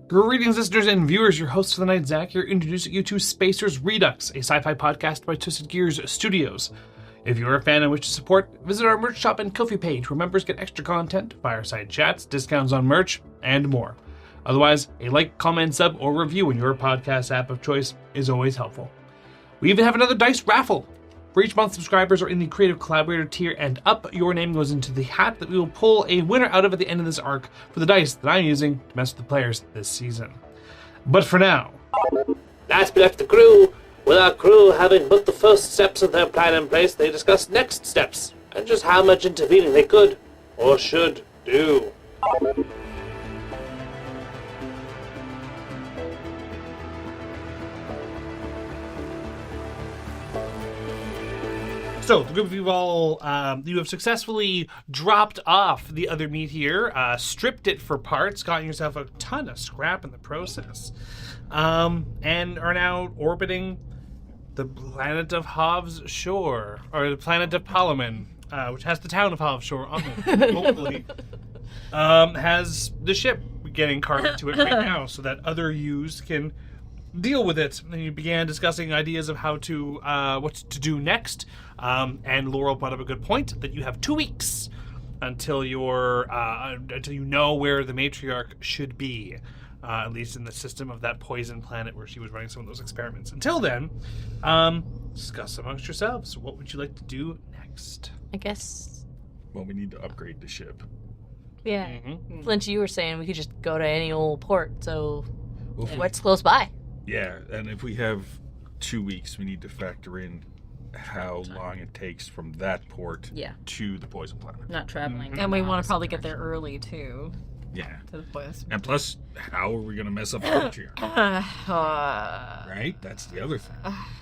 Greetings, listeners and viewers. Your host for the night, Zach, here, introducing you to Spacers Redux, a sci-fi podcast by Twisted Gears Studios. If you're a fan and wish to support, visit our merch shop and Ko-fi page, where members get extra content, fireside chats, discounts on merch, and more. Otherwise, a like, comment, sub, or review in your podcast app of choice is always helpful. We even have another dice raffle. For each month, subscribers are in the Creative Collaborator tier, and up, your name goes into the hat that we will pull a winner out of at the end of this arc for the dice that I'm using to mess with the players this season. But for now... Last we left the crew. With our crew having put the first steps of their plan in place, they discussed next steps, and just how much intervening they could, or should, do. So, the group of you all, you have successfully dropped off the other meteor, stripped it for parts, gotten yourself a ton of scrap in the process, and are now orbiting the planet of Hov's Shore, or the planet of Palaman, which has the town of Hov's Shore on it, locally, has the ship getting carted to it right now so that other U's can deal with it. And you began discussing ideas of how to, what to do next, and Laurel brought up a good point that you have 2 weeks until until you know where the matriarch should be. At least in the system of that poison planet where she was running some of those experiments. Until then, discuss amongst yourselves. What would you like to do next? I guess... Well, we need to upgrade the ship. Yeah. Mm-hmm. Flint, you were saying we could just go to any old port, so Well, what's close by? Yeah, and if we have 2 weeks, we need to factor in how long it takes from that port to the poison planet. Not traveling. And we want to probably get there early, too. Yeah. To the place. And plus, how are we going to mess up Archer? Right? That's the other thing.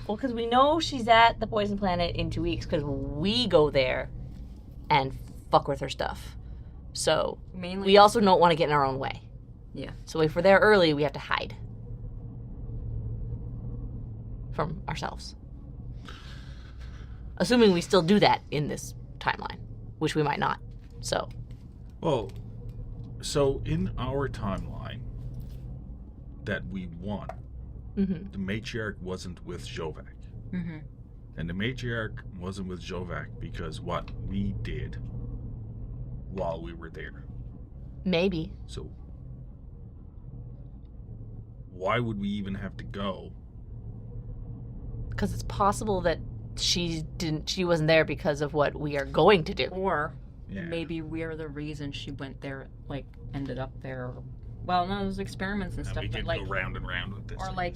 Well, because we know she's at the poison planet in 2 weeks, because we go there and fuck with her stuff. So, Mainly, we also don't want to get in our own way. Yeah. So if we're there early, we have to hide from ourselves. Assuming we still do that in this timeline, which we might not. So. Well, so in our timeline that we won, the matriarch wasn't with Jovac. Mm-hmm. And the matriarch wasn't with Jovac because what we did while we were there. Maybe. So why would we even have to go? Because it's possible that she wasn't there because of what we are going to do. Or Yeah. maybe we're the reason she went there, like, ended up there. Well, no, there's experiments and stuff, we but can like, go round and round with this. or like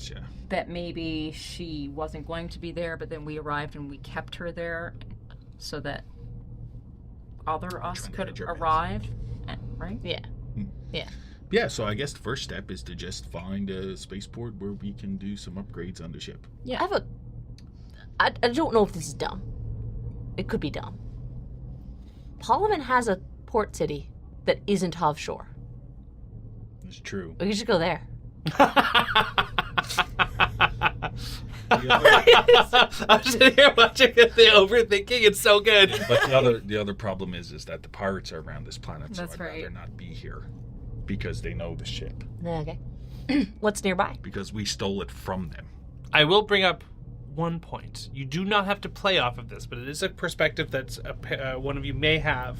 that maybe she wasn't going to be there, but then we arrived and we kept her there so that other us Trying to could hedge our bets. arrive, right? Yeah. Yeah. Yeah, so I guess the first step is to just find a spaceport where we can do some upgrades on the ship. Yeah. I don't know if this is dumb. It could be dumb. Parliament has a port city that isn't Hov Shore. It's true. We could just go there. I'm sitting here watching it, the overthinking. It's so good. But the other problem is that the pirates are around this planet, so That's I'd right. rather not be here because they know the ship. Okay. What's nearby? Because we stole it from them. I will bring up one point. You do not have to play off of this, but it is a perspective that's one of you may have,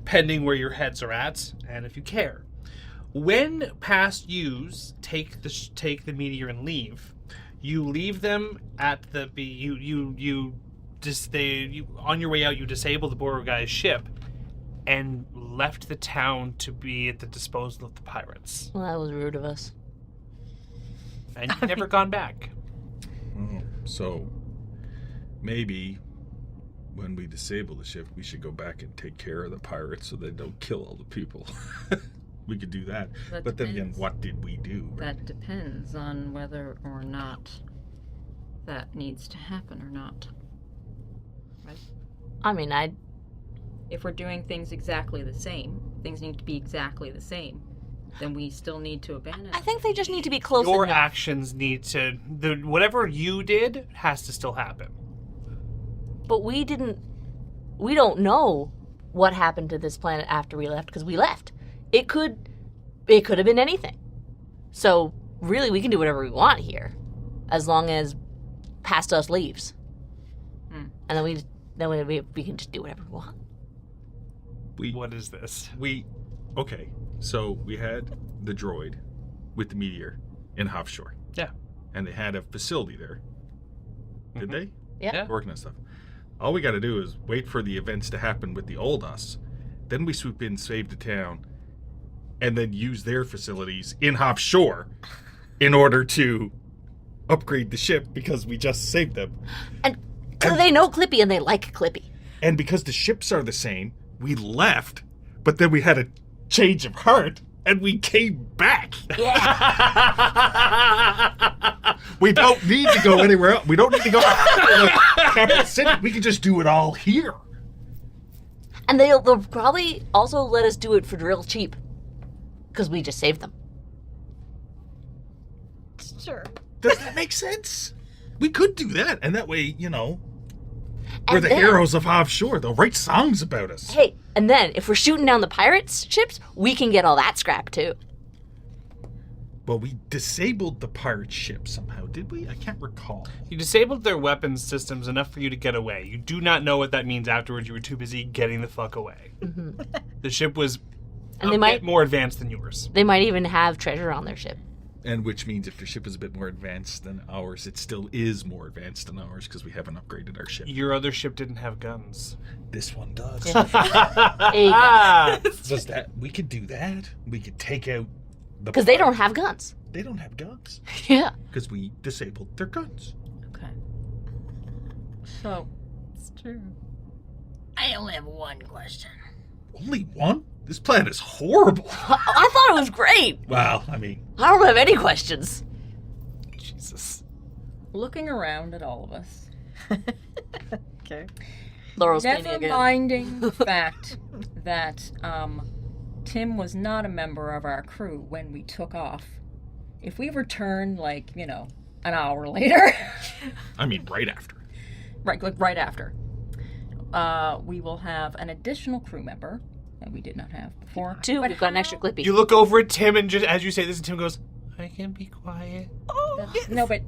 pending where your heads are at, and if you care. When past yous take the meteor and leave, you leave them at the on your way out. You disable the Boro guy's ship, and left the town to be at the disposal of the pirates. Well, that was rude of us. And you've never gone back. Oh, so maybe when we disable the ship, we should go back and take care of the pirates so they don't kill all the people. We could do that. That But then again, depends. what did we do? That depends on whether or not that needs to happen or not. Right? I mean, If we're doing things exactly the same, things need to be exactly the same, then we still need to abandon I it. think they just need to be close Your enough. actions need to... whatever you did has to still happen. But we don't know what happened to this planet after we left, because we left. It could It could have been anything. So really, we can do whatever we want here, as long as past us leaves, and then we can just do whatever we want. What is this? Okay, so we had the droid with the meteor in Hofshore. Yeah. And they had a facility there. Did they? Yeah. Working on stuff. All we got to do is wait for the events to happen with the old us. Then we swoop in, save the town, and then use their facilities in Hofshore in order to upgrade the ship because we just saved them. And they know Clippy and they like Clippy. And because the ships are the same, we left, but then we had a change of heart and we came back. Yeah. We don't need to go anywhere else. We don't need to go to the capital city. We can just do it all here. And they'll probably also let us do it for real cheap. Because we just saved them. Sure. Does that make sense? We could do that. And that way, we're And the then- heroes of offshore. They'll write songs about us. Hey, and then if we're shooting down the pirates' ships, we can get all that scrap too. Well, we disabled the pirate ship somehow, did we? I can't recall. You disabled their weapons systems enough for you to get away. You do not know what that means afterwards. You were too busy getting the fuck away. The ship was And a they might bit more advanced than yours. they might even have treasure on their ship. And which means if their ship is a bit more advanced than ours, it still is more advanced than ours because we haven't upgraded our ship. Your other ship didn't have guns. This one does. There you go. Ah! Does that? We could do that. We could take out the. Because they don't have guns. They don't have guns Yeah. because we disabled their guns. Okay. So, It's true. I only have one question. Only one? This plan is horrible. I thought it was great. Well, I mean, I don't have any questions. Jesus. looking around at all of us, Okay. Laurel's painting never again. minding the fact that Tim was not a member of our crew when we took off. If we return, an hour later, I mean, right after. right after, we will have an additional crew member that we did not have before. Two, But we've got an how- extra Clippy. You look over at Tim, and just as you say this, Tim goes, I can be quiet. No, but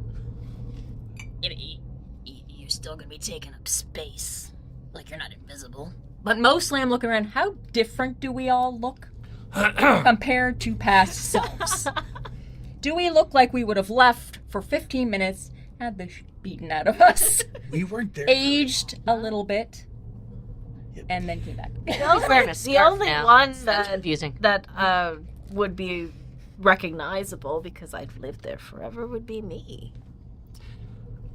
You're still gonna be taking up space. Like you're not invisible. mostly I'm looking around. How different do we all look compared to past selves? Do we look like we would have left for 15 minutes, had the beaten out of us, We weren't there. aged a little bit, and then came back? The only one That's confusing. that would be recognizable because I've lived there forever would be me.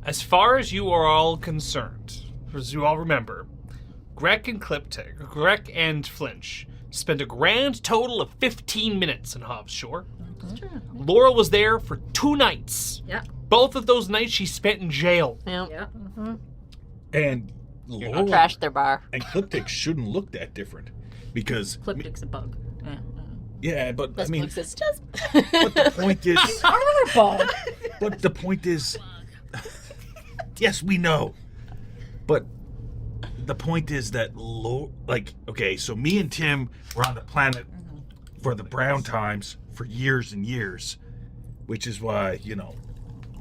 As far as you are all concerned, as you all remember, Greg and Flinch spent a grand total of 15 minutes in Hobbs Shore. Laurel was there for 2 nights. Yeah. Both of those nights she spent in jail. Yeah. Yeah. And I Laurel trashed their bar. and Cliptic shouldn't look that different because Cliptic's a bug. Yeah. yeah, but That's I mean, it's just but the point is, Bug. but the point is, yes, we know, but the point is that okay, so me and Tim were on the planet for the Brown times for years and years, which is why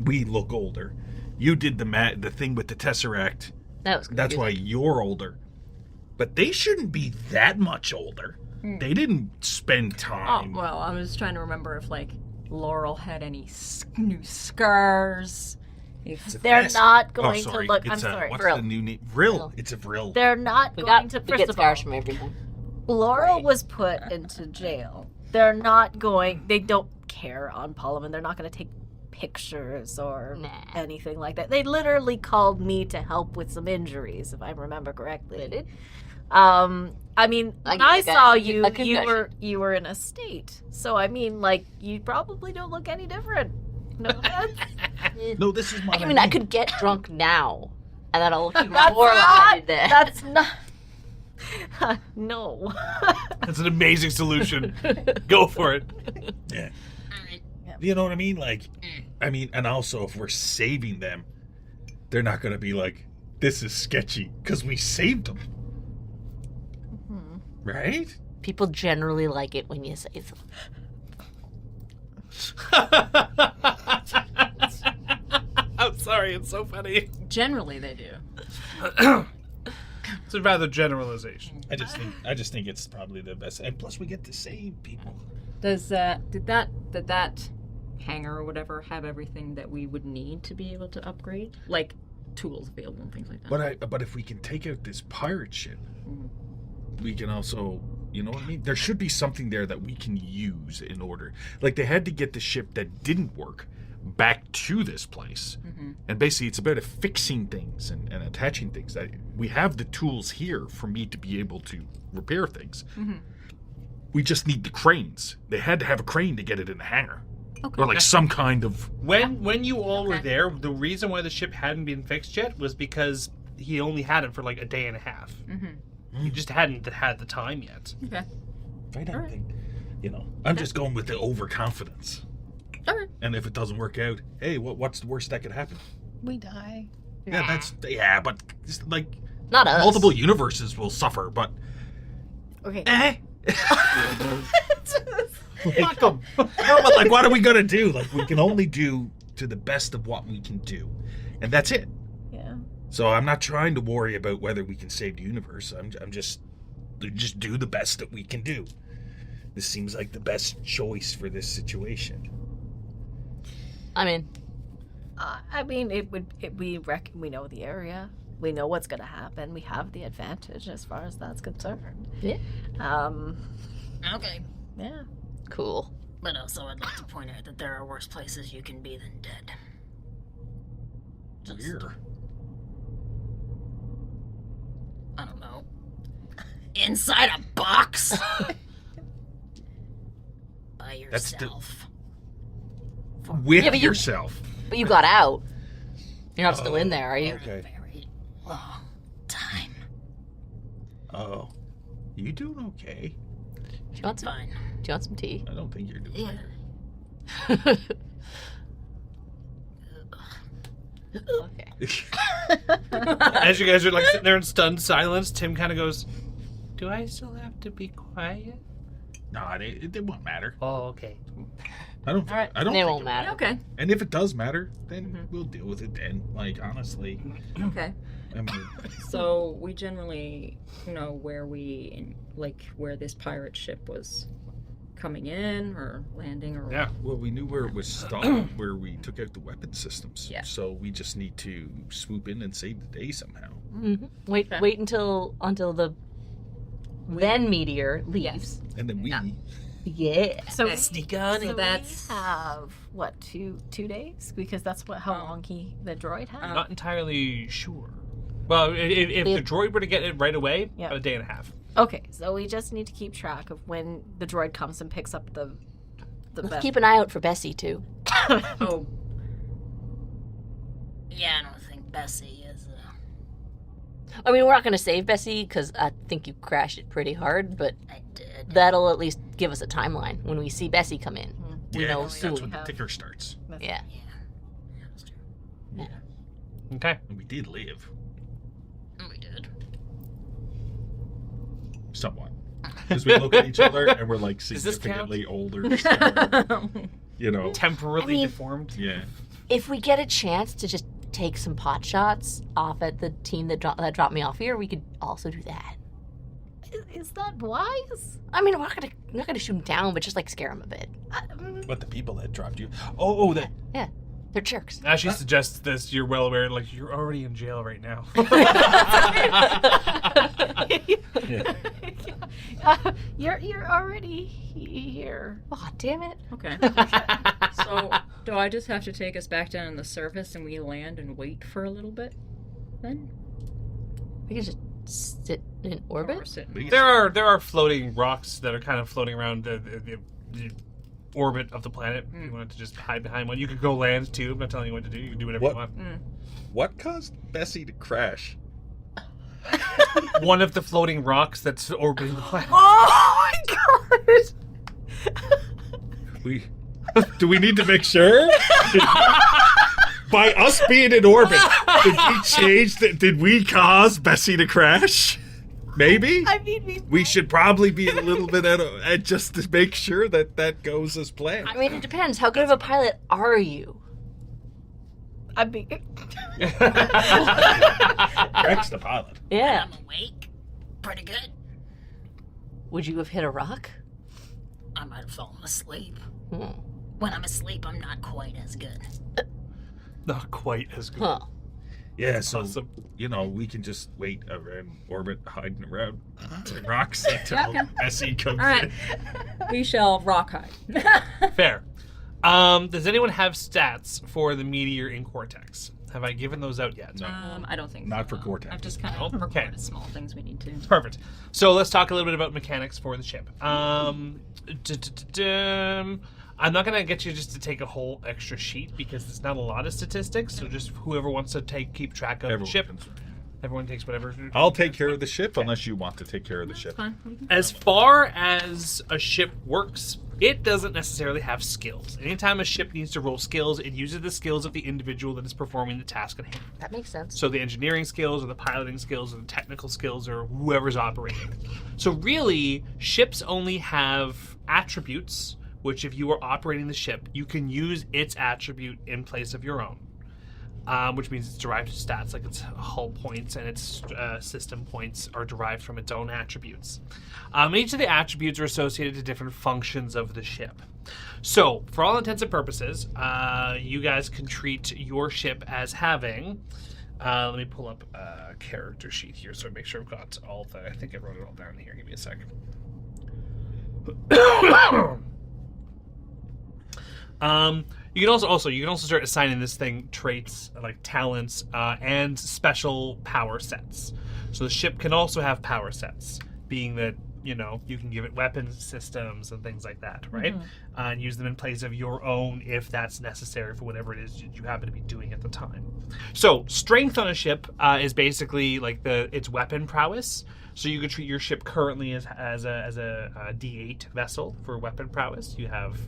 we look older. You did the thing with the Tesseract. that was That's why you're older. But they shouldn't be that much older. They didn't spend Oh, time. well, I was trying to remember if, Laurel had any new scars. If They're Vest. not going sorry. to look. I'm It's sorry. what's Vril. the new name? Vril. It's a Vril. They're not we going got to. we First get of all, scars from everyone. Laurel was put into jail. They're not going. They don't care on Parliament. They're not going to take pictures or Nah. anything like that. They literally called me to help with some injuries, if I remember correctly. They did? I mean, I when get I that. saw A you, concussion. you were in a state. So I mean, you probably don't look any different. No offense. No, this is my. I mean, I could get drunk now, and then I'll look even That's more like I did then. That's not. No. That's an amazing solution. Go for it. Yeah. You know what I mean? And also if we're saving them, they're not going to be like, this is sketchy because we saved them. Right? People generally like it when you say so. I'm sorry, it's so funny. Generally, they do. It's a rather generalization. I just think it's probably the best. And plus, we get to save people. Does did that hangar or whatever have everything that we would need to be able to upgrade, like tools available and things like that? But if we can take out this pirate ship, we can also, you know what I mean? There should be something there that we can use in order. Like they had to get the ship that didn't work back to this place. And basically it's about fixing things and attaching things. That we have the tools here for me to be able to repair things. We just need the cranes. They had to have a crane to get it in the hangar. Or like some kind of... When you all were there, the reason why the ship hadn't been fixed yet was because he only had it for like a day and a half. He just hadn't had the time yet. Okay. I don't think... You know, I'm just going with the overconfidence. All right. And if it doesn't work out, hey, what's the worst that could happen? We die. Yeah, but just, like... Not us. Multiple universes will suffer, but... Okay. Fuck them. No, but like, what are we gonna do? Like, we can only do to the best of what we can do, and that's it. Yeah. So I'm not trying to worry about whether we can save the universe. I'm just do the best that we can do. This seems like the best choice for this situation. I mean, we know the area. We know what's going to happen. We have the advantage as far as that's concerned. Yeah. Okay. Yeah. cool. But also, I'd like to point out that there are worse places you can be than dead. Weird. I don't know. Inside a box? By That's the- yourself. With Yeah, but you- yourself. But you got out. You're not still in there, are you? Okay. Very long time. Oh. You doing okay? Do you want some? Fine. Do you want some tea? I don't think you're doing Yeah. Okay. As you guys are like sitting there in stunned silence, Tim kind of goes, "Do I still have to be quiet?" No, it won't matter. Oh, okay. I don't. Alright. I don't. It think won't matter. Okay. And if it does matter, then we'll deal with it then. Like honestly, Okay. I mean, So we generally know where where this pirate ship was coming in or landing or Yeah. well, we knew where it was stopped, where we took out the weapon systems. Yeah. So we just need to swoop in and save the day somehow. Wait Okay. wait until the then meteor leaves. And then we. Yeah. So Sneak on. so that's- we have what two days because that's how long the droid had. I'm not entirely sure. Well, if the droid were to get it right away, Yeah. about a day and a half. Okay, so we just need to keep track of when the droid comes and picks up the Let's keep an eye out for Bessie too. Oh, Yeah, I don't think Bessie is. I mean, we're not going to save Bessie because I think you crashed it pretty hard, but I did. that'll at least give us a timeline when we see Bessie come in. We know that's soon. when the have- ticker starts. Yeah. That's true. Okay. And we did live We did. somewhat. Because we look at each other and we're like Does this count? significantly older. So, you know. Temporarily I mean- deformed. Yeah. If we get a chance to just take some pot shots off at the team that dropped me off here, we could also do that. Is that wise? I mean, we're not gonna shoot them down, but just like scare them a bit. But the people that dropped you. Oh, that. Yeah, they're jerks. As she suggests this, you're well aware, like, you're already in jail right now. Yeah. You're already here. Oh, damn it. okay. So do I just have to take us back down on the surface and we land and wait for a little bit? Then? We could just sit in Or orbit. sit- there are floating rocks that are kind of floating around the orbit of the planet. If you wanted to just hide behind one, you could go land too. I'm not telling you what to do. You can do whatever What? you want. What caused Bessie to crash? One of the floating rocks that's orbiting the planet. Oh my god! Do we need to make sure? By us being in orbit, did we cause Bessie to crash? Maybe. I mean, We should probably be a little bit just to make sure that goes as planned. I mean, it depends. How good of a pilot are you? I mean, Rex the pilot. Yeah. I'm awake. Pretty good. Would you have hit a rock? I might have fallen asleep. Hmm. When I'm asleep, I'm not quite as good. Not quite as good. Huh. Yeah, so Awesome. we can just wait around orbit, hiding around the rocks until Okay. SE comes All right. in. We shall rock hide. Fair. Does anyone have stats for the meteor in Cortex? Have I given those out yet? No. I don't think Not so. for Cortex. I've just kind of Okay. recorded small things we need to. Perfect. So let's talk a little bit about mechanics for the ship. I'm not gonna get you just to take a whole extra sheet because there's not a lot of statistics. So just whoever wants to keep track of the ship, everyone takes whatever. I'll take care of the ship unless you want to take care of the ship. Fine. As far as a ship works, it doesn't necessarily have skills. Anytime a ship needs to roll skills, it uses the skills of the individual that is performing the task at hand. That makes sense. So the engineering skills or the piloting skills or the technical skills or whoever's operating. So really, ships only have attributes, which if you are operating the ship, you can use its attribute in place of your own. Which means it's derived to stats, like its hull points and its system points are derived from its own attributes. Each of the attributes are associated to different functions of the ship. So, for all intents and purposes, you guys can treat your ship as having... let me pull up a character sheet here so I make sure I've got all the... I think I wrote it all down here. Give me a second. You can also start assigning this thing traits like talents and special power sets. So the ship can also have power sets, being that you can give it weapons systems and things like that, right? And use them in place of your own if that's necessary for whatever it is you happen to be doing at the time. So strength on a ship is basically like its weapon prowess. So you could treat your ship currently as a D8 vessel for weapon prowess. You have,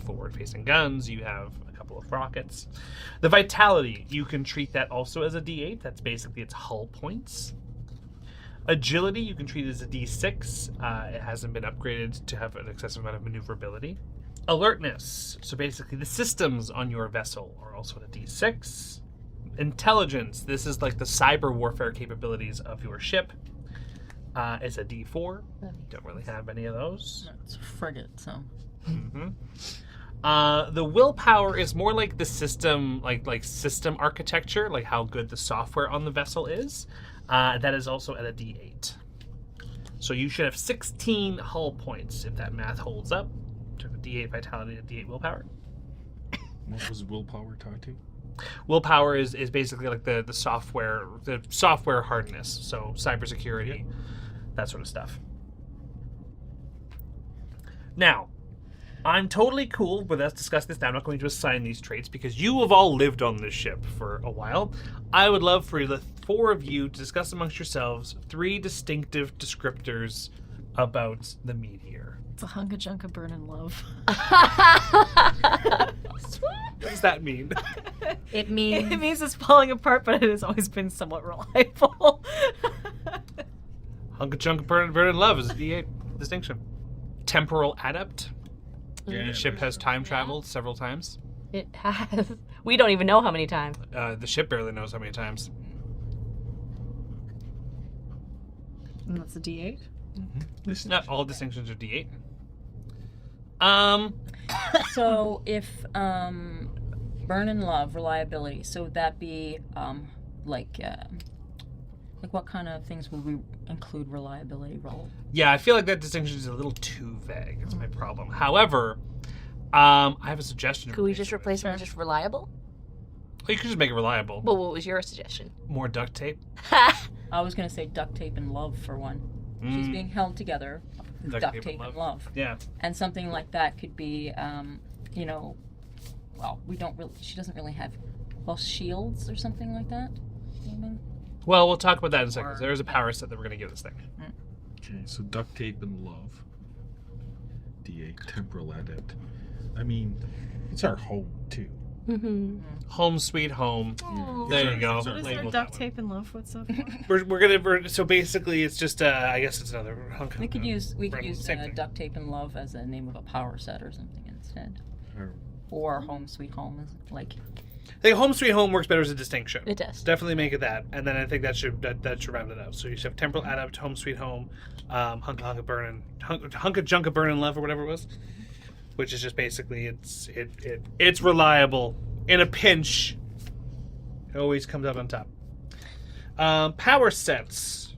forward-facing guns. You have a couple of rockets. The vitality, you can treat that also as a D8. That's basically its hull points. Agility, you can treat as a D6. It hasn't been upgraded to have an excessive amount of maneuverability. Alertness, so basically the systems on your vessel are also a D6. Intelligence, this is like the cyber warfare capabilities of your ship. Is a D4. Don't really have any of those. It's a frigate, so. The willpower is more like the system, like system architecture, like how good the software on the vessel is. That is also at a D8. So you should have 16 hull points if that math holds up. To have a D8 vitality and a D8 willpower. What was willpower tied to? Willpower is basically like the software hardness, so cybersecurity, that sort of stuff. Now, I'm totally cool with us discussing this now. I'm not going to assign these traits because you have all lived on this ship for a while. I would love for the four of you to discuss amongst yourselves 3 distinctive descriptors about the meteor. it's a hunka junka burning love. What does that mean? It means It means it's falling apart, but it has always been somewhat reliable. Hunka Chunka Burn Love is a D8 distinction. Temporal adept. Yeah, The ship has time traveled several times. it has. We don't even know how many times. The ship barely knows how many times. And that's a D8. Not all distinctions are D8. So if burn and love, reliability, so would that be like what kind of things would we include reliability role? Yeah, I feel like that distinction is a little too vague. That's my problem. However, I have a suggestion. Could we just replace it with just reliable? Oh, you could just make it reliable. Well, what was your suggestion? More duct tape. I was gonna say duct tape and love for one. She's being held together with duct tape and love. Yeah. And something like that could be, well, we don't really. She doesn't really have, shields or something like that. Maybe? Well, we'll talk about that in a second. Or- There is a power set that we're going to give this thing. Okay, so duct tape and love. D8 temporal adept. I mean, it's our home too. Home Sweet Home. There you go. What is Label there that duct one. tape and love? What's up? So basically it's just I guess it's another hunk. We could use same thing. duct tape and love as a name of a power set or something instead. Or home sweet home is like. I think Home Sweet Home works better as a distinction. It does. Definitely make it that, and then I think that should round it out. So you should have Temporal Adept, Home Sweet Home, Hunk of Junk of Burnin' Love or whatever it was, which is just basically it's reliable in a pinch. It always comes out on top. Power sets.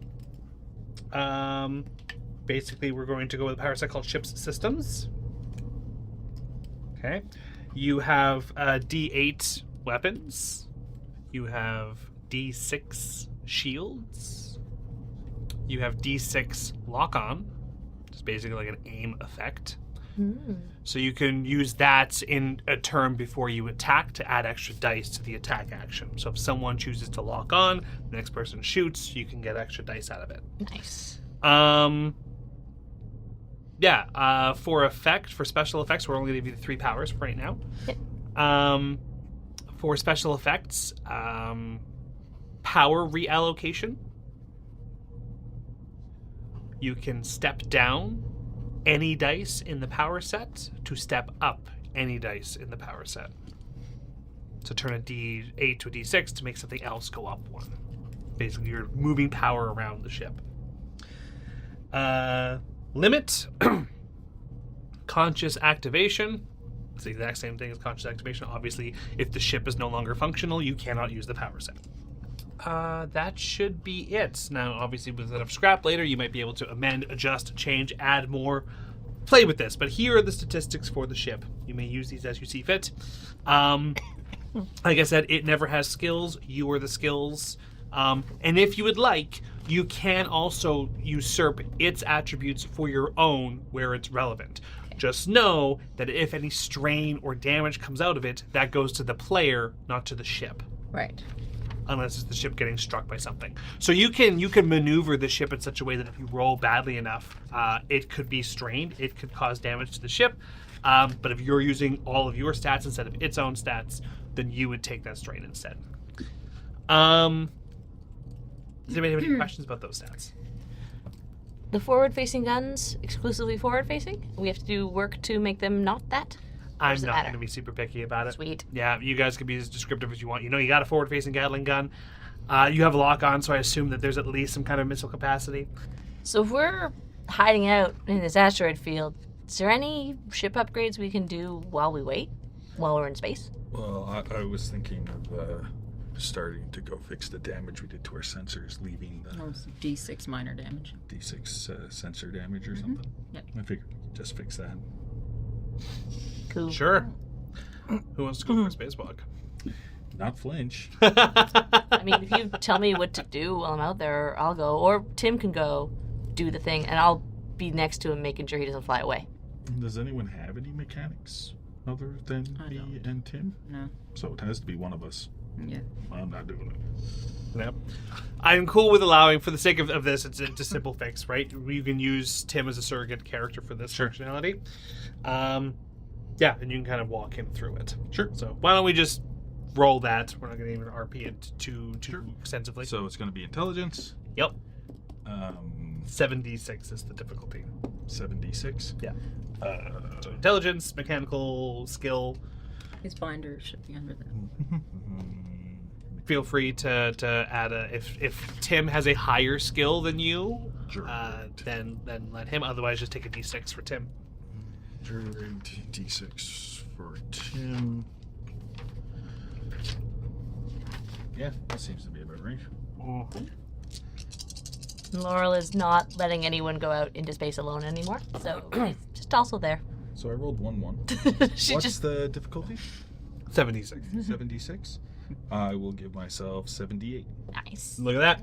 Basically, we're going to go with a power set called Ships Systems. Okay, you have D8 weapons. You have D6 shields. You have D6 lock-on. It's basically like an aim effect. So you can use that in a turn before you attack to add extra dice to the attack action. So if someone chooses to lock on, the next person shoots, you can get extra dice out of it. Nice. For special effects, we're only going to give you the 3 powers for right now. Yep. For special effects, power reallocation. You can step down any dice in the power set to step up any dice in the power set. So turn a D8 to a D6 to make something else go up 1. Basically, you're moving power around the ship. Limit. Conscious activation. It's the exact same thing as conscious activation. Obviously, if the ship is no longer functional, you cannot use the power set. That should be it. Now, obviously, with enough scrap later, you might be able to amend, adjust, change, add more, play with this. But here are the statistics for the ship. You may use these as you see fit. Like I said, it never has skills. You are the skills. And if you would like, you can also usurp its attributes for your own where it's relevant. Just know that if any strain or damage comes out of it, that goes to the player, not to the ship. Right. Unless it's the ship getting struck by something. So you can maneuver the ship in such a way that if you roll badly enough, it could be strained. It could cause damage to the ship. But if you're using all of your stats instead of its own stats, then you would take that strain instead. Does anybody have any questions about those stats? The forward-facing guns, exclusively forward-facing? We have to do work to make them not that? I'm does it not matter? going to be super picky about it. Sweet. Yeah, you guys can be as descriptive as you want. You know, you got a forward-facing Gatling gun. You have a lock-on, so I assume that there's at least some kind of missile capacity. So if we're hiding out in this asteroid field, is there any ship upgrades we can do while we wait? While we're in space? Well, I was thinking of starting to go fix the damage we did to our sensors, leaving the Or was it D6 minor damage. D6 sensor damage or something. Yep. I figured we could just fix that. Cool. Sure. Who wants to go for a spacewalk? Not flinch. I mean, if you tell me what to do while I'm out there, I'll go. Or Tim can go do the thing, and I'll be next to him making sure he doesn't fly away. Does anyone have any mechanics other than I me don't. and Tim? No. So it has to be one of us. Yeah. I'm not doing it. Yep. I'm cool with allowing, for the sake of this, it's a simple fix, right? You can use Tim as a surrogate character for this functionality. Yeah, and you can kind of walk him through it. Sure. So why don't we just roll that? We're not going to even RP it too extensively. So it's going to be intelligence. Yep. 76 is the difficulty. 76. Yeah. So intelligence, mechanical, skill. His binder should be under that. Feel free to add if Tim has a higher skill than you, Sure. then let him. Otherwise, just take a d6 for Tim. D6 for Tim. Yeah, that seems to be about right. Laurel is not letting anyone go out into space alone anymore, so he's just also there. So I rolled 1-1. She What's just the difficulty? 76. 76. I will give myself 78. nice. Look at that.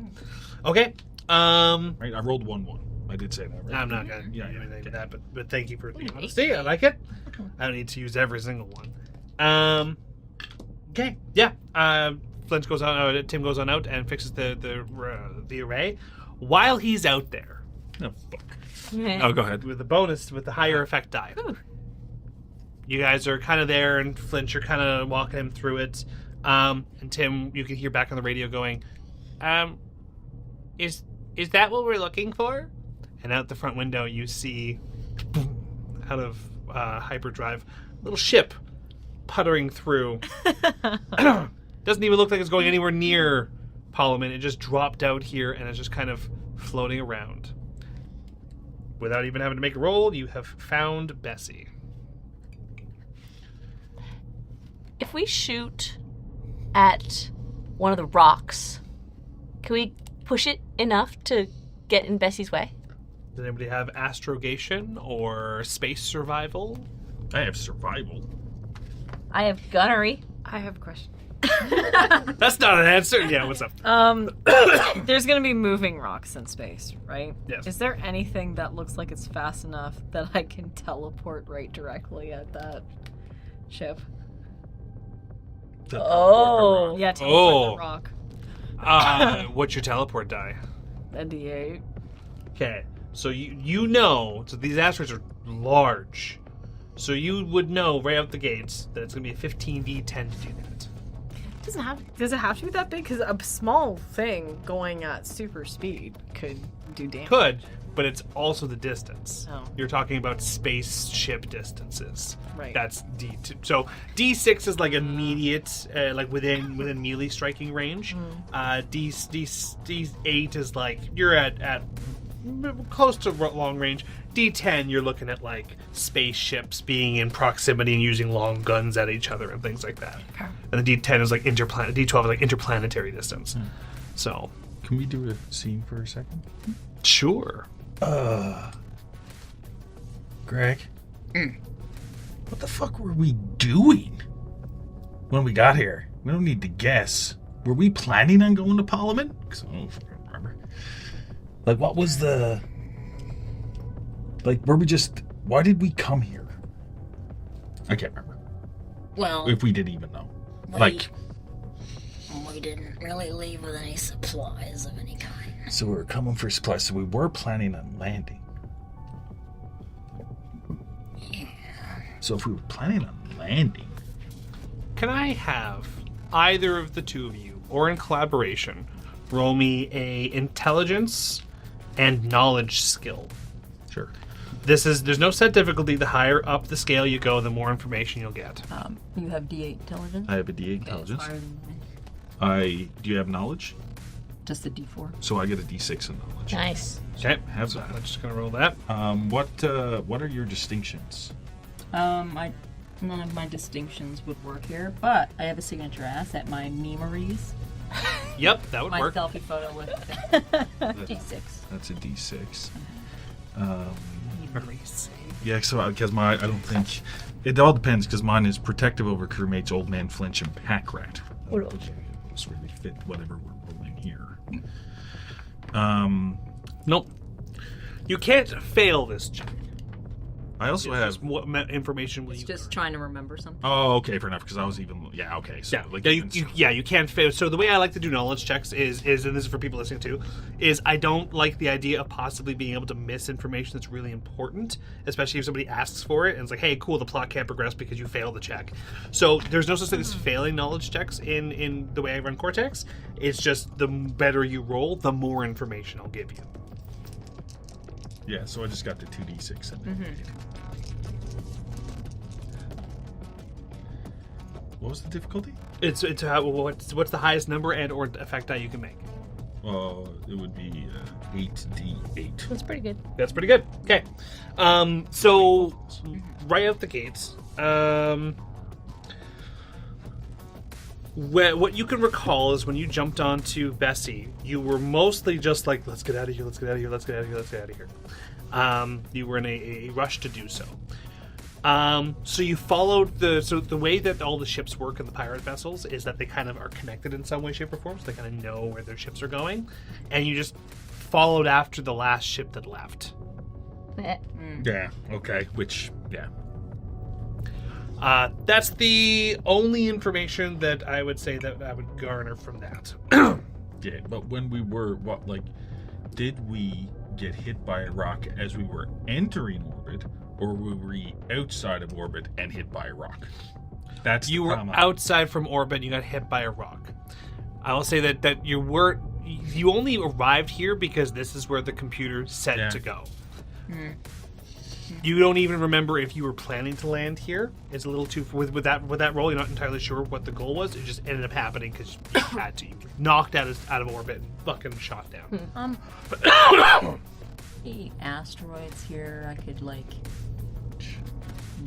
Okay. Right, I rolled 1-1. I did say that, right? I'm not gonna do anything with that, but thank you for the honesty. I like it. I don't need to use every single one. Okay. Yeah. Flint goes on. Tim goes on out and fixes the array. While he's out there, Oh, fuck. Oh, go ahead. with the bonus with the higher effect die. you guys are kind of there, and Flint, you're kind of walking him through it. And Tim, you can hear back on the radio going, is that what we're looking for? And out the front window, you see, out of hyperdrive, a little ship puttering through. Doesn't even look like it's going anywhere near Parliament. It just dropped out here, and it's just kind of floating around. Without even having to make a roll, you have found Bessie. If we shoot at one of the rocks, can we push it enough to get in Bessie's way? Does anybody have astrogation or space survival? I have survival. I have gunnery. I have a question. That's not an answer. Yeah, what's up? There's gonna be moving rocks in space, right? Yes. Is there anything that looks like it's fast enough that I can teleport right directly at that ship? Oh. Yeah, teleport Oh. the rock. What's your teleport die? A D8. Okay, so you know, so these asteroids are large. So you would know right out the gates that it's going to be a 15d10 to do that. Does it have to be that big? Because a small thing going at super speed could do damage. Could, but it's also the distance. Oh. You're talking about spaceship distances. Right. That's D2. So D6 is like immediate, like within melee striking range. D8 is like you're at close to long range. D10 you're looking at like spaceships being in proximity and using long guns at each other and things like that. Okay. And the D10 is like D12 is like interplanetary distance. So Can we do a scene for a second? sure. Greg? What the fuck were we doing when we got here? We don't need to guess. Were we planning on going to Parliament? Because I don't fucking remember. Like, what was the... Like, were we just... Why did we come here? I can't remember. Well, If we didn't even know. we, Like, we didn't really leave with any supplies of any kind. so we were coming for supplies, so we were planning on landing. Yeah. So if we were planning on landing... Can I have either of the two of you, or in collaboration, roll me a intelligence and knowledge skill? Sure. There's no set difficulty. The higher up the scale you go, the more information you'll get. You have D8 intelligence? I have a D8 intelligence. Higher than me. Do you have knowledge? Just a D4. So I get a D6 in knowledge. Nice. Okay, Have so that. I'm just gonna roll that. What are your distinctions? None of my distinctions would work here, but I have a signature asset, my memories. Yep, that would My work. selfie photo with D6. That's a D6. Memories. Yeah, so because I don't think it all depends because mine is protective over crewmates, old man flinch, and pack rat. Just really fit whatever we're rolling here. Nope. You can't fail this check. I also have. Just what information will It's you? just trying to remember something. Oh, okay, fair enough. Because I was even. Yeah, okay. So Yeah, like you can't fail. So the way I like to do knowledge checks is, and this is for people listening too, is I don't like the idea of possibly being able to miss information that's really important, especially if somebody asks for it and it's like, hey, cool, the plot can't progress because you failed the check. So there's no such thing as failing knowledge checks in the way I run Cortex. It's just the better you roll, the more information I'll give you. Yeah, so I just got the 2d6 in there. What was the difficulty? It's what's the highest number and or effect die you can make. It would be 8d8. That's pretty good. That's pretty good. Okay. So right out the gates, what you can recall is when you jumped onto Bessie, you were mostly just like, let's get out of here, let's get out of here, let's get out of here, let's get out of here. You were in a rush to do so. So you followed the way that all the ships work in the pirate vessels is that they kind of are connected in some way, shape, or form, so they kind of know where their ships are going, and you just followed after the last ship that left. Yeah, okay. Which, yeah. That's the only information that I would say that I would garner from that. Yeah, but when we were, did we get hit by a rock as we were entering orbit, or were we outside of orbit and hit by a rock? That's You the were comma. outside from orbit and you got hit by a rock. I will say that you only arrived here because this is where the computer said to go. You don't even remember if you were planning to land here. It's a little too with that roll. You're not entirely sure what the goal was. It just ended up happening because you had to. You were knocked out of orbit and fucking shot down. The asteroids here, I could like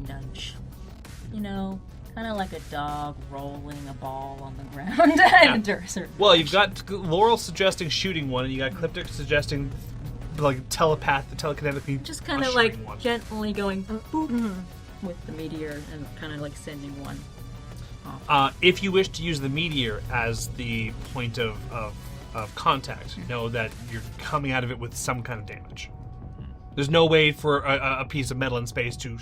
nudge. You know, kind of like a dog rolling a ball on the ground. Well, you've got Laurel suggesting shooting one, and you got Cliptic suggesting like telekinetically. Just kind of ushering like one. gently going boop with the meteor and kind of like sending one. If you wish to use the meteor as the point of contact, know that you're coming out of it with some kind of damage. There's no way for a piece of metal in space to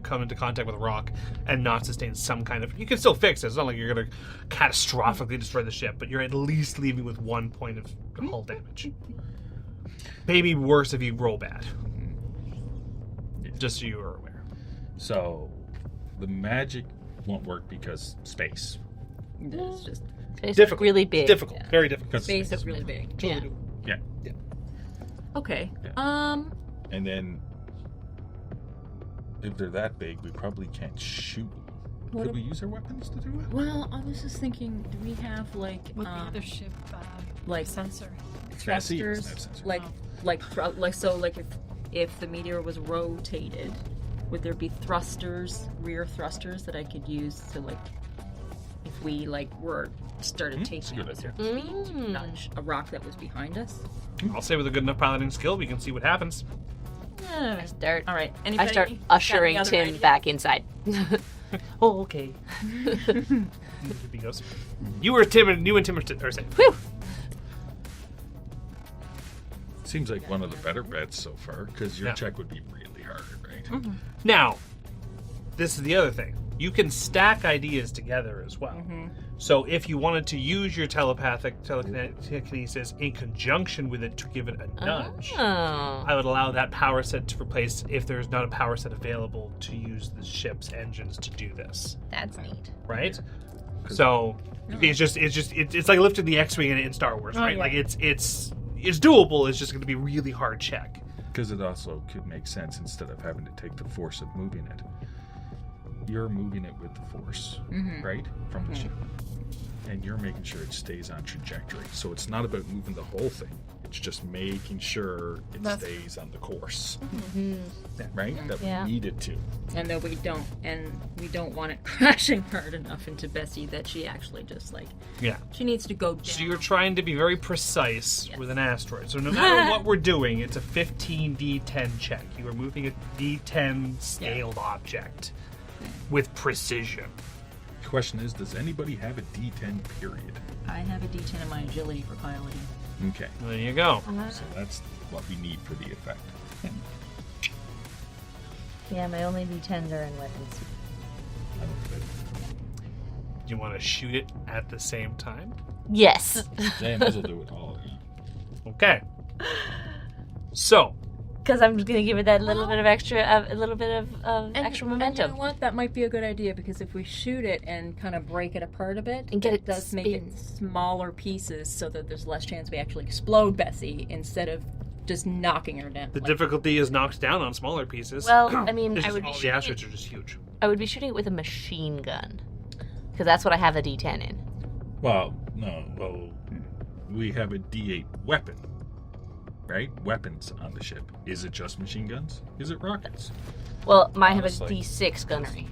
come into contact with a rock and not sustain some kind of... You can still fix it. It's not like you're going to catastrophically destroy the ship, but you're at least leaving with 1 point of hull damage. Maybe worse if you roll bad. Just so you are aware. So, the magic won't work because space. It's just It's Difficult. really big. Difficult. Yeah. Very difficult. Because space is really big. Yeah. Yeah. Okay. Yeah. And then, if they're that big, we probably can't shoot them. What Could we use our weapons to do it? Well, I was just thinking, do we have like With the other ship like sensor. Fancy, thrusters? it's not sensor. Like if the meteor was rotated, would there be thrusters, rear thrusters that I could use to like, if we like were started That's a taking good up idea. our speed to nudge a rock that was behind us? I'll say with a good enough piloting skill, we can see what happens. I start. All right. I Anybody start got any ushering other Tim ideas? back inside. Oh, okay. He goes. You and Tim are safe. Whew. Seems like one of the better bets so far, because your Yeah. check would be really hard, right? Now, this is the other thing. You can stack ideas together as well. So if you wanted to use your telekinesis in conjunction with it to give it a nudge, Oh. I would allow that power set to replace if there's not a power set available to use the ship's engines to do this. That's neat. Right? So it's like lifting the X-wing in Star Wars, right? yeah. Like it's doable. It's just going to be a really hard check. Because it also could make sense instead of having to take the force of moving it. You're moving it with the force, right? From the ship. And you're making sure it stays on trajectory. So it's not about moving the whole thing. It's just making sure it stays on the course. Right? That Yeah. we need it to. And that we don't want it crashing hard enough into Bessie that she actually just like Yeah. she needs to go down. So you're trying to be very precise Yes. with an asteroid. So no matter what we're doing, it's a 15 D10 check. You are moving a D10 scaled object with precision. The question is, does anybody have a D10 period? I have a D10 in my agility for piloting. Okay. There you go. So that's what we need for the effect. Yeah, my only D10s are in weapons. I don't think Do you want to shoot it at the same time? Yes. James will do it all. Yeah. Okay. So, Because I'm just gonna give it that little bit of extra, extra And momentum. you know what? That might be a good idea because if we shoot it and kind of break it apart a bit, And get it does to make it spin. smaller pieces so that there's less chance we actually explode Bessie instead of just knocking her down. the Like, difficulty is knocked down on smaller pieces. Well, I mean, It's I just would be all the shooting asteroids it, are just huge. I would be shooting it with a machine gun, because that's what I have a D10 in. Well, no. Well, we have a D8 weapon, right? Weapons on the ship. Is it just machine guns? Is it rockets? Well, mine have a Honestly. D6 gunnery.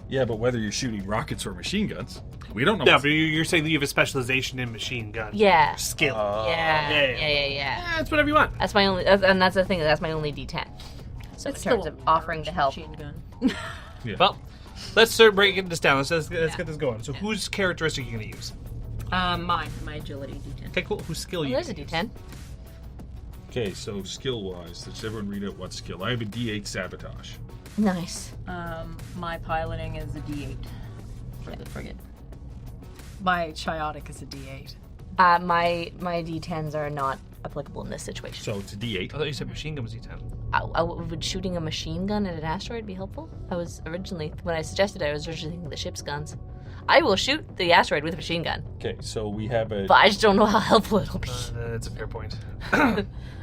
Yeah, but whether you're shooting rockets or machine guns, we don't know. Yeah, but you're saying that you have a specialization in machine gun Yeah. skill. Yeah. That's whatever you want. That's my only, and that's the thing. That's my only D10. So it's in terms still of a offering to help, machine gun. Well, let's start breaking this down. Let's get this going. So, whose characteristic are you going to use? My agility D10. Okay, cool. Whose skill oh, you there's a gonna use? D10. Okay, so skill-wise, does everyone read out what skill? I have a D8 sabotage. Nice. My piloting is a D8 for the frigate. My Chiotic is a D8. My D10s are not applicable in this situation. So it's a D8. I thought you said machine gun was D10. Would shooting a machine gun at an asteroid be helpful? I was originally, when I suggested it, I was originally thinking the ship's guns. I will shoot the asteroid with a machine gun, Okay, so we have a. but I just don't know how helpful it'll be. That's a fair point.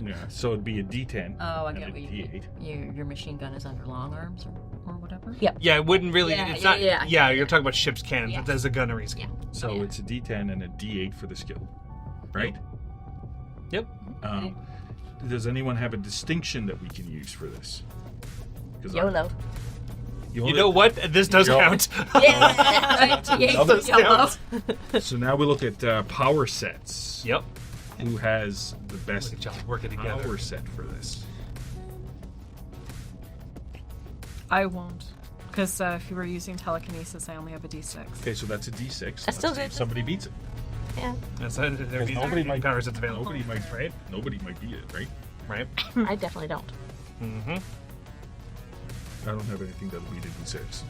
Yeah, so it'd be a D10. Oh, I and get a what you D8. Your machine gun is under long arms or whatever? Yep. Yeah, it wouldn't really. Yeah, it's yeah, not. yeah. Yeah, you're talking about ship's cannons. Yeah. There's a gunnery skill. So it's a D10 and a D8 for the skill, right? Yep. Does anyone have a distinction that we can use for this? 'Cause YOLO. You know what? This does Yo. count. Yeah. Does count. So now we look at power sets. Yep. Who has the best Look at y'all working together. power set for this? I won't. Because if you were using telekinesis, I only have a d6. Okay, so that's a D6. That's still Let's see good. if somebody beats it. Yeah. That's nobody might- power sets available. Nobody might, right? Nobody might beat it, right? Right. I definitely don't. Mm-hmm. I don't have anything that'll beat a D6.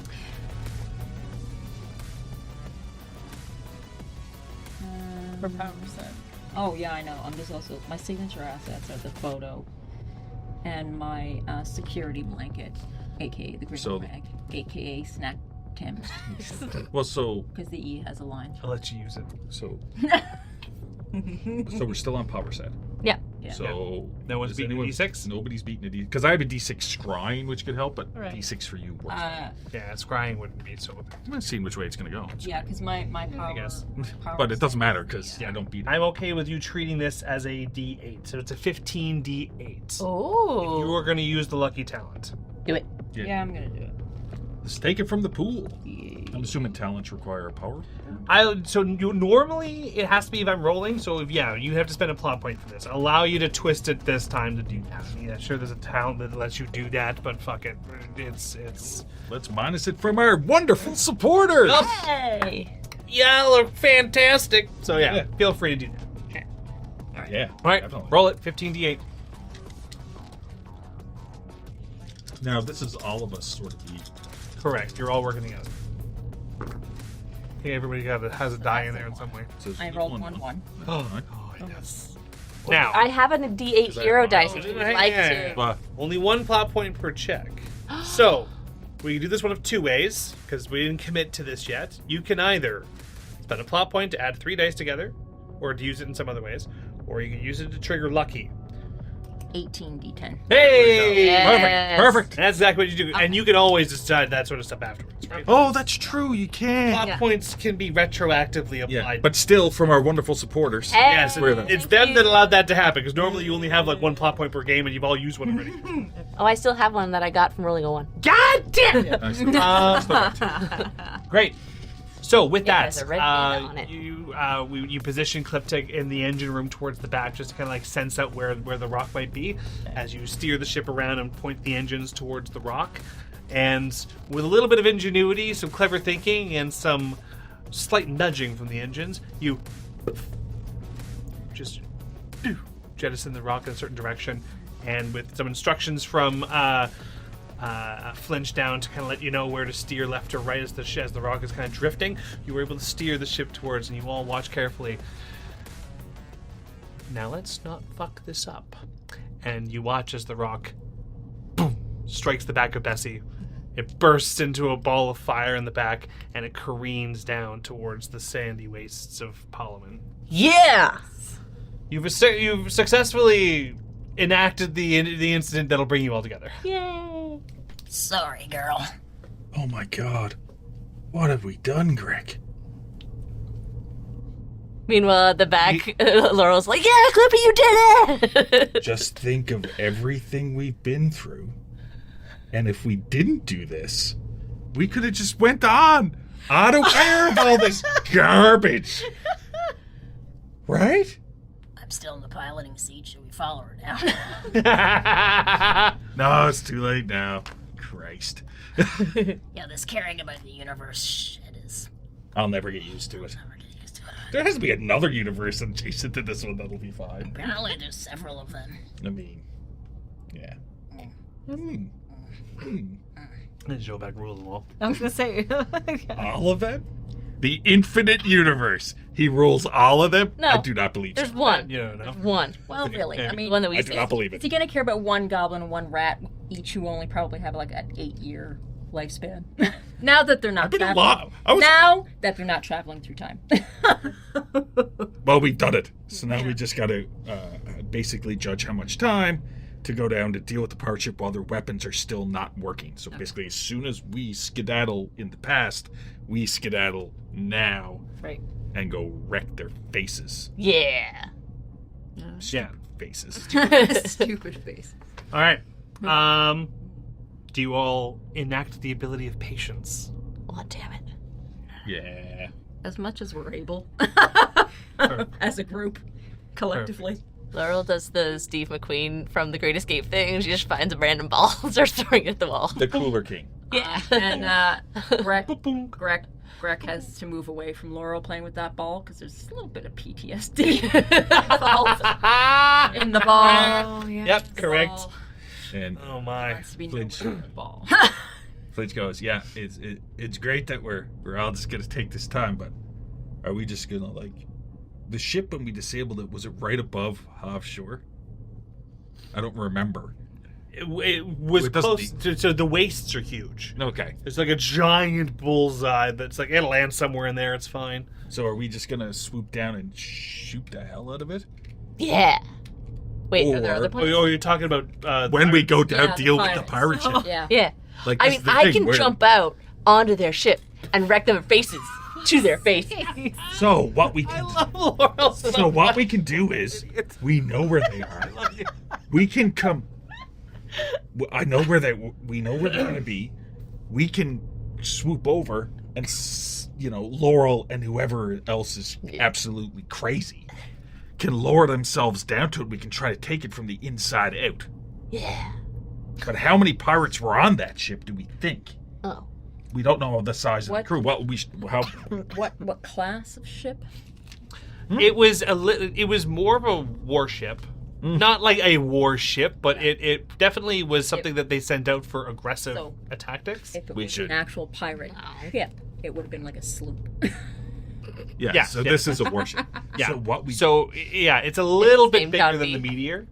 For power set. Oh yeah, I know. There's also my signature assets are the photo and my security blanket, aka the green So- rag, aka Snack Tim, Well, so because the E has a line. I'll let you use it. so we're still on power set. Yeah. Yeah. So No one's does beating a anyone- D6? Nobody's beating a D because I have a D6 scrying, which could help, but Right. D6 for you works. Yeah, scrying wouldn't be so. I'm not seeing which way it's gonna go. Yeah, because my power. guess. power But it doesn't set- matter because I don't beat it. I'm okay with you treating this as a D8. So it's a 15 D8. Oh. You are going to use the lucky talent. Do it. Yeah, I'm gonna do it. Let's take it from the pool. I'm assuming talents require a power. Normally it has to be if I'm rolling. So if you have to spend a plot point for this. Allow you to twist it this time to do that. Yeah, sure. There's a talent that lets you do that, but fuck it. It's. Let's minus it from our wonderful supporters. Hey. Y'all are fantastic. So yeah, feel free to do that. Yeah. All right, definitely. roll it. 15 D8. Now this is all of us sort of eat. Correct. You're all working together. Okay, everybody has a die in there in some way. So it's I just rolled 1-1. Oh, yes. now. I have a D8 hero dice if you'd like to. But Only one plot point per check. So, we can do this one of two ways, because we didn't commit to this yet. You can either spend a plot point to add 3 dice together, or to use it in some other ways, or you can use it to trigger lucky. 18 D10. Hey! Yes. perfect. That's exactly what you do. And you can always decide that sort of stuff afterwards, right? Oh, that's true. You can. Plot Yeah. points can be retroactively applied. Yeah, but still from our wonderful supporters. Hey. Yes, Where are they? it's them that allowed that to happen, because normally you only have like one plot point per game, and you've all used one already. Oh, I still have one that I got from rolling a 1. God damn it! I still got two. Great. So with It that, has a red data on it. you position Cliptech in the engine room towards the back, just to kind of like sense out where the rock might be, as you steer the ship around and point the engines towards the rock. And with a little bit of ingenuity, some clever thinking, and some slight nudging from the engines, you just jettison the rock in a certain direction. And with some instructions from Flinch down to kind of let you know where to steer left or right as the rock is kind of drifting, you were able to steer the ship towards, and you all watch carefully. Now let's not fuck this up. And you watch as the rock, boom, strikes the back of Bessie. It bursts into a ball of fire in the back, and it careens down towards the sandy wastes of Parliament. Yeah! You've successfully enacted the incident that'll bring you all together. Yay! Sorry, girl. Oh my god. What have we done, Greg? Meanwhile, at the back, Laurel's like, yeah, Clippy, you did it! Just think of everything we've been through. And if we didn't do this, we could have just went on. Unaware of all this garbage. Right? I'm still in the piloting seat. Should we follow her now? No, it's too late now. Christ. Yeah, this caring about the universe shit is I'll never get used to it. never get used to it. There has to be another universe adjacent to this one that'll be fine. Apparently, there's several of them. I mean, yeah. Joe back rule of the law. I was gonna say. All of them? The infinite universe. He rules all of them? No. I do not believe There's so. one. You don't know. There's one. Well, really. I mean, The one that we I do not believe is it. he going to care about one goblin and one rat, each who only probably have like an 8-year lifespan? Now that they're not I've been traveling. alive. Now that they're not traveling through time. Well, we've done it. So now we just got to basically judge how much time to go down to deal with the pirate ship while their weapons are still not working. So basically, as soon as we skedaddle in the past, we skedaddle now Right. and go wreck their faces. Yeah. Stupid faces. Stupid face. All right. Do you all enact the ability of patience? Oh, damn it. Yeah. As much as we're able. As a group. Collectively. Laurel does the Steve McQueen from The Great Escape thing. She just finds a random ball and starts throwing it at the wall. The Cooler King. Yeah. And Greg has to move away from Laurel playing with that ball because there's a little bit of PTSD in the ball. Oh, yeah. Yep, correct. And Oh my. Has to be Flinch. nowhere near the ball. Flinch goes, yeah, it's great that we're all just gonna take this time, but are we just gonna like the ship when we disabled it, was it right above offshore? I don't remember. It was It doesn't close to, so the wastes are huge. Okay. There's like a giant bullseye that's like it'll land somewhere in there. It's fine. So are we just gonna swoop down and shoot the hell out of it? Yeah. Wait, are there Or- other plans? Oh, you're talking about When we go down Yeah, the deal with the pirates. pirate ship. Yeah. Yeah. Like I this mean, is the I thing, can we're- jump out onto their ship and wreck their faces to their face. So what we can Laurel so what we can do is we know where they are. We can come. I know where we know where they're going to be. We can swoop over and Laurel and whoever else is absolutely crazy can lower themselves down to it. We can try to take it from the inside out. Yeah. But how many pirates were on that ship? Do we think? Oh. We don't know the size of What? the crew. How? What class of ship? It was it was more of a warship, not like a warship, but it definitely was something that they sent out for aggressive So- tactics. If it We was should. an actual pirate ship, it would have been like a sloop. Yeah, So yeah. this is a warship. Yeah. So what we So yeah, it's a little bit Same bigger John than B. the meteor.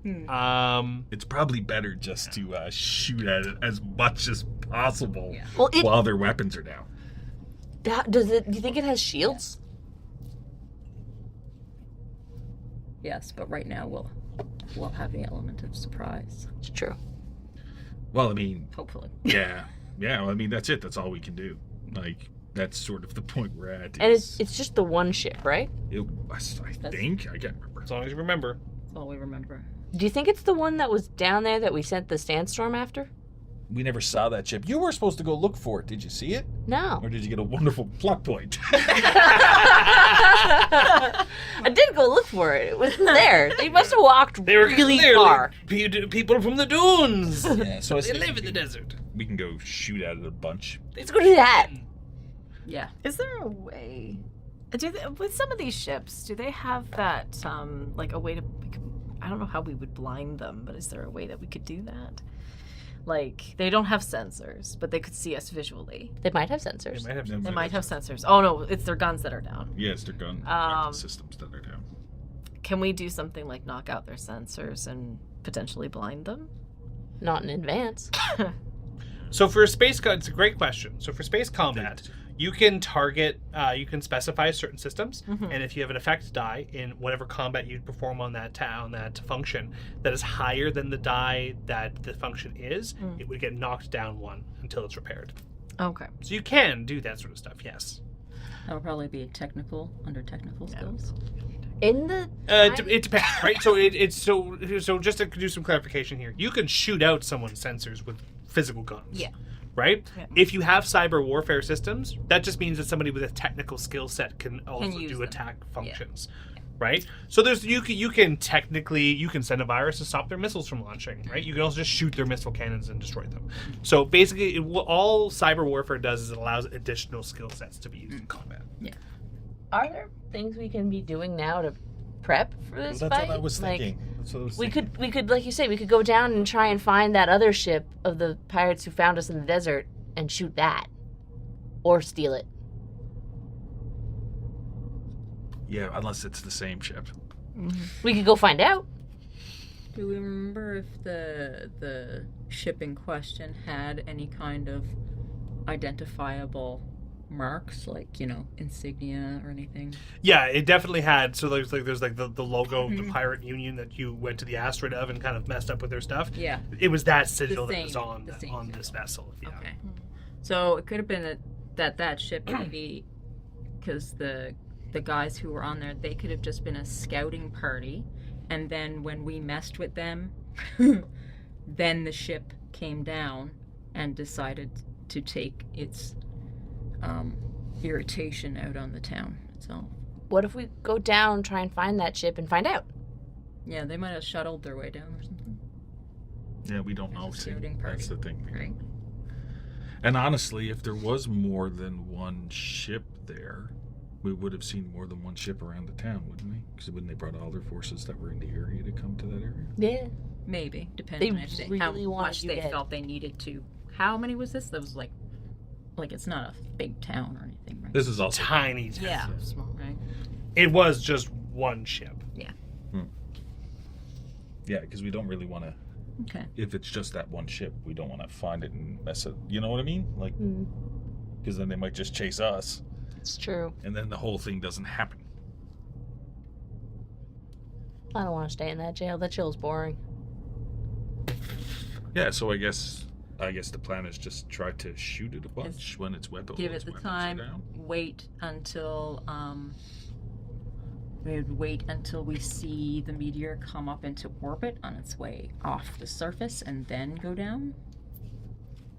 It's probably better just to shoot at it as much as possible Well, while their weapons are down. does it? Do you think it has shields? Yes, but right now we'll have the element of surprise. It's true. Well, I mean, Hopefully. yeah. Well, I mean, that's it. That's all we can do. Like, that's sort of the point we're at. And it's just the one ship, right? I think. I can't remember. As long as you remember. That's all we remember. Do you think it's the one that was down there that we sent the sandstorm after? We never saw that ship. You were supposed to go look for it. Did you see it? No. Or did you get a wonderful plot point? I did go look for it. It was there. They must have walked They were really clearly far. people from the dunes. Yeah, so They live in the desert. we can go shoot at it a bunch. Let's go do that. Yeah. Is there a way? With some of these ships, do they have that like a way to? I don't know how we would blind them, but is there a way that we could do that? Like they don't have sensors, but they could see us visually. They might have sensors. They might have They might have sensors. Oh no, it's their guns that are down. Yeah, it's their gun Um, systems that are down. Can we do something like knock out their sensors and potentially blind them? Not in advance. So for space, it's a great question. So for space combat, you can target, you can specify certain systems, and if you have an effect die in whatever combat you perform on that function that is higher than the die that the function is, it would get knocked down one until it's repaired. Okay. So you can do that sort of stuff. Yes. That would probably be under technical skills. In the It depends, right? So it's so just to do some clarification here, you can shoot out someone's sensors with physical guns. Yeah. Right? Yeah. If you have cyber warfare systems, that just means that somebody with a technical skill set can also use do them. attack functions. Right? So there's you can technically send a virus to stop their missiles from launching, right? You can also just shoot their missile cannons and destroy them. So basically all cyber warfare does is it allows additional skill sets to be used in combat. Are there things we can be doing now to prep for this That's fight? what I was Like, thinking. That's what I was we thinking. could like you say, we could go down and try and find that other ship of the pirates who found us in the desert and shoot that. Or steal it. Yeah, unless it's the same ship. We could go find out. Do we remember if the ship in question had any kind of identifiable marks, like, you know, insignia or anything? Yeah, it definitely had. So there's the logo of the Pirate Union that you went to the asteroid of and kind of messed up with their stuff. Yeah. It was that sigil The that was same- on the same this vessel. Yeah. Okay. So it could have been that ship maybe, because the guys who were on there, they could have just been a scouting party, and then when we messed with them, then the ship came down and decided to take its irritation out on the town. So What if we go down, try and find that ship, and find out? yeah, they might have shuttled their way down or something. Yeah, we don't know. a See, scouting that's the thing. Right. And honestly, if there was more than one ship there, we would have seen more than one ship around the town, wouldn't we? Because wouldn't they brought all their forces that were in the area to come to that area? Yeah. Maybe, depending They on if really how wanted much you they dead. felt they needed to. How many was this? That was like it's not a big town or anything, right? This is also Tiny. Yeah, small. Right. It was just one ship. yeah, because we don't really want to. Okay. If it's just that one ship, we don't want to find it and mess it. You know what I mean? Like, because then they might just chase us, It's true. and then the whole thing doesn't happen. I don't want to stay in that jail. That jail's boring. Yeah, so I guess the plan is just try to shoot it a bunch when it's weapon. Give it the time. Wait until we would wait until we see the meteor come up into orbit on its way off the surface, and then go down.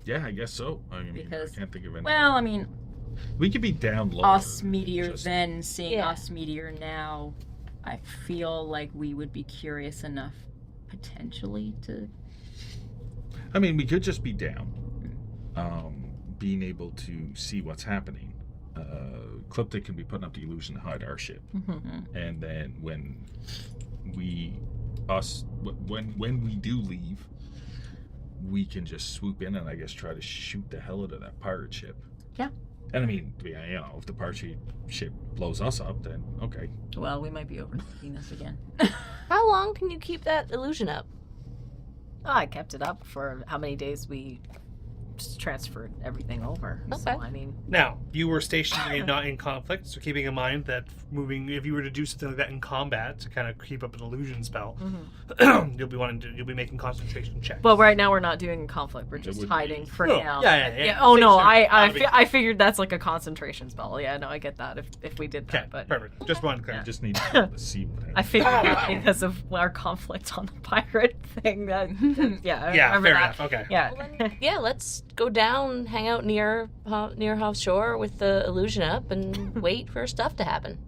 Yeah, I guess so. I mean, Because- I can't think of any. Well, I mean, we could be down low. us meteor just- then seeing Yeah. us meteor now, I feel like we would be curious enough potentially to. I mean, we could just be down, being able to see what's happening. Cliptic can be putting up the illusion to hide our ship, and then when we do leave, we can just swoop in and I guess try to shoot the hell out of that pirate ship. Yeah. And I mean, yeah, you know, if the pirate ship blows us up, then okay. Well, we might be overthinking this again. How long can you keep that illusion up? Oh, I kept it up for how many days we just transferred everything over. So, Okay. I mean, Now, you were stationary and not in conflict, so keeping in mind that if you were to do something like that in combat to kind of keep up an illusion spell, you'll be making concentration checks. well, right now we're not doing conflict. We're just would hiding be. for Oh, now. yeah. Oh no, Stationary, I not a big- I figured that's like a concentration spell. Yeah, no, I get that if we did that, Okay, but perfect. Just wanted to I clarify. just need to be able to see what happens. I figured that because of our conflict on the pirate thing. That yeah, I Yeah, remember fair that. enough. Okay. Yeah. Well, then, yeah, let's go down, hang out near House Shore with the illusion up, and wait for stuff to happen.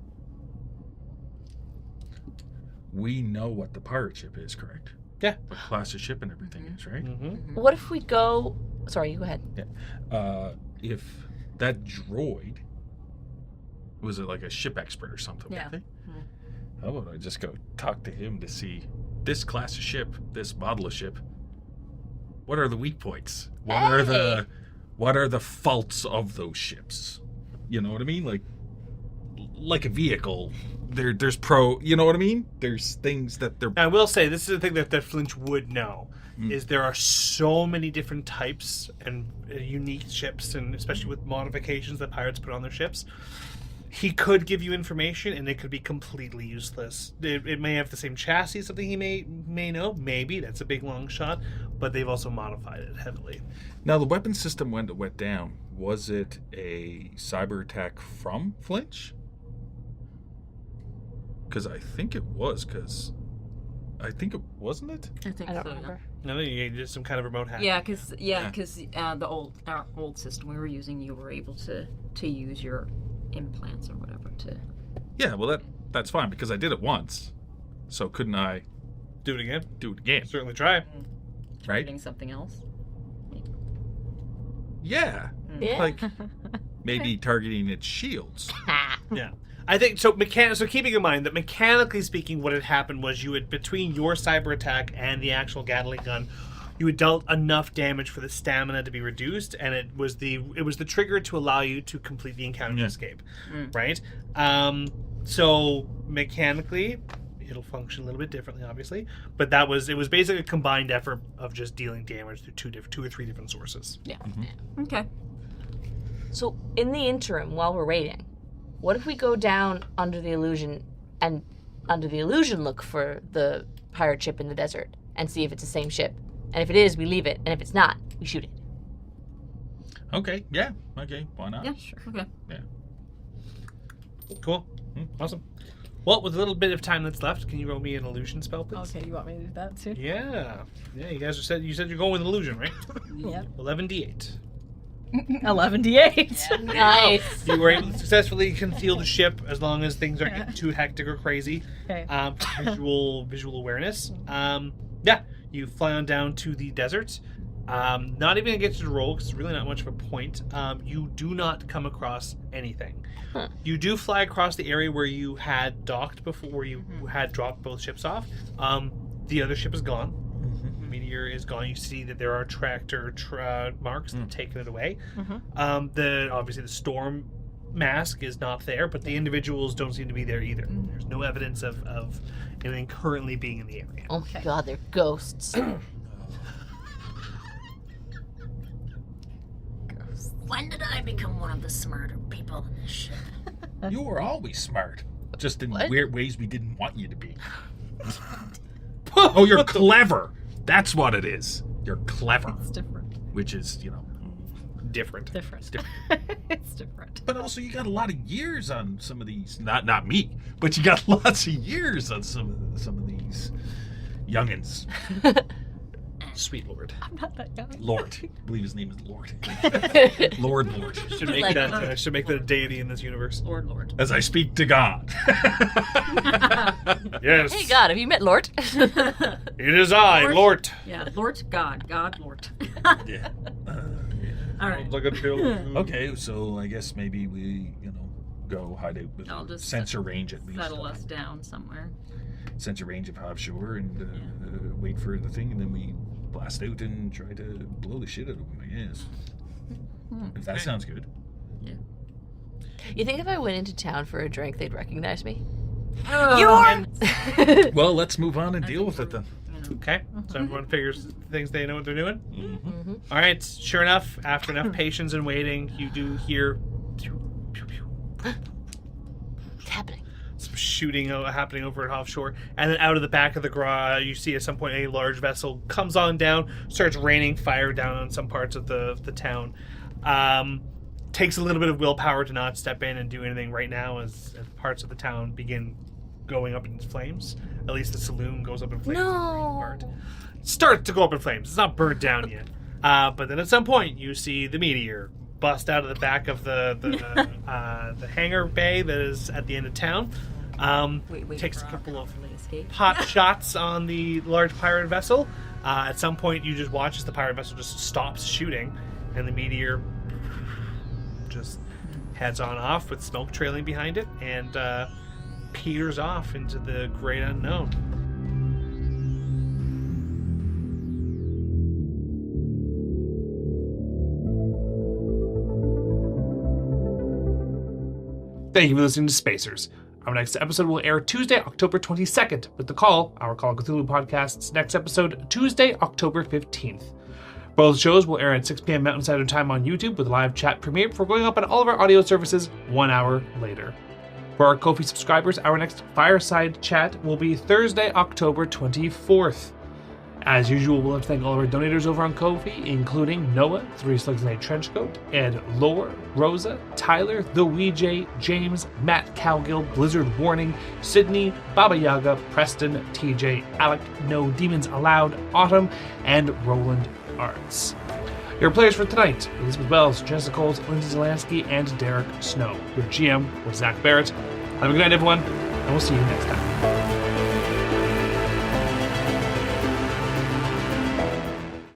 We know what the pirate ship is, correct? Yeah. What class of ship and everything is, right? Mm-hmm. What if we go? Sorry, you go ahead. If that droid was it like a ship expert or something? Yeah. Okay? How about I just go talk to him to see this class of ship, this model of ship? What are the weak points? What are the faults of those ships? You know what I mean? Like a vehicle, there's you know what I mean? There's things that they're. I will say, this is the thing that Flinch would know, is there are so many different types and unique ships, and especially with modifications that pirates put on their ships. He could give you information, and it could be completely useless. It may have the same chassis, something he may know. Maybe that's a big long shot, but they've also modified it heavily. Now the weapon system when it went down, was it a cyber attack from Flinch? Because I think it was. I think it wasn't it. I think I don't so. remember. No, you did some kind of remote hack. Yeah, because our old system we were using, you were able to use your implants or whatever to. Yeah, well that's fine because I did it once. So couldn't I Do it again. do it again? Certainly try. Right? Targeting something else. Yeah. Yeah. Like maybe targeting its shields. Yeah. I think so. So keeping in mind that mechanically speaking, what had happened was you had, between your cyber attack and the actual Gatling gun, you had dealt enough damage for the stamina to be reduced, and it was the trigger to allow you to complete the encounter and escape, right? So mechanically, it'll function a little bit differently, obviously. But it was basically a combined effort of just dealing damage through two or three different sources. Yeah. Okay. So, in the interim, while we're waiting, what if we go down under the illusion and under the illusion look for the pirate ship in the desert and see if it's the same ship? And if it is, we leave it. And if it's not, we shoot it. Okay, yeah. Okay, why not? Yeah, sure. Okay. Yeah. Cool. Awesome. Well, with a little bit of time that's left, can you roll me an illusion spell, please? Okay, you want me to do that too? Yeah. Yeah, you guys you said you're going with illusion, right? Yeah. 11d8. 11d8. Nice. You were able to successfully conceal the ship as long as things aren't getting too hectic or crazy. Okay. Visual awareness. Yeah, you fly on down to the desert. Not even gonna get you to roll because it's really not much of a point. You do not come across anything. Huh. You do fly across the area where you had docked before, where you had dropped both ships off. The other ship is gone. Meteor is gone. You see that there are tractor marks that have taken it away. Obviously the storm mask is not there, but the individuals don't seem to be there either. There's no evidence of anything currently being in the area. Oh my god, they're ghosts. When did I become one of the smarter people in this ship? You were always smart. Just in What? weird ways we didn't want you to be. Oh, you're clever. That's what it is. You're clever. It's different. Which is, Different. Different. It's different. but also you got a lot of years on some of these. Not me, but you got lots of years on some of these youngins. Sweet Lord. I'm not that young. Lord. I believe his name is Lord. Lord. Should make Like- that should make that a deity in this universe. Lord. As I speak to God. Yes. Hey god, have you met Lord? It is I, Lord. Yeah, Lord God, Lord. Yeah. All right. Look at Bill. Okay, so I guess maybe we, go hide out with I'll just sensor range at least. Settle us down somewhere. Sensor range of offshore and wait for the thing, and then we blast out and try to blow the shit out of them, I guess. If that sounds good. You think if I went into town for a drink, they'd recognize me? Well, let's move on and deal with it then. Okay, so everyone thinks they know what they're doing. All right, sure enough, after enough patience and waiting, you do hear What's happening? some shooting happening over at offshore, and then out of the back of the garage, you see at some point a large vessel comes on down, starts raining fire down on some parts of the town. Takes a little bit of willpower to not step in and do anything right now as parts of the town begin going up in flames. At least the saloon goes up in flames. No. Starts to go up in flames. It's not burned down yet. But then at some point, you see the meteor bust out of the back of the hangar bay that is at the end of town. Takes a couple of hot shots on the large pirate vessel. At some point, you just watch as the pirate vessel just stops shooting, and the meteor just heads on off with smoke trailing behind it, and peters off into the great unknown. Thank you for listening to Spacers. Our next episode will air Tuesday, October 22nd, with The Call, our Call of Cthulhu podcast's next episode, Tuesday, October 15th. Both shows will air at 6 p.m. Mountain Standard Time on YouTube with a live chat premiere before going up on all of our audio services 1 hour later. For our Ko-fi subscribers, our next fireside chat will be Thursday, October 24th. As usual, we'll have to thank all of our donators over on Ko-fi, including Noah, 3 Slugs in a Trenchcoat, Ed, Lore, Rosa, Tyler, The Weejay, James, Matt Cowgill, Blizzard Warning, Sydney, Baba Yaga, Preston, TJ, Alec, No Demons Allowed, Autumn, and Roland Arts. Your players for tonight: Elizabeth Wells, Jessica Coles, Lindsay Zelansky, and Derek Snow. Your GM was Zach Barrett. Have a good night, everyone, and we'll see you next time.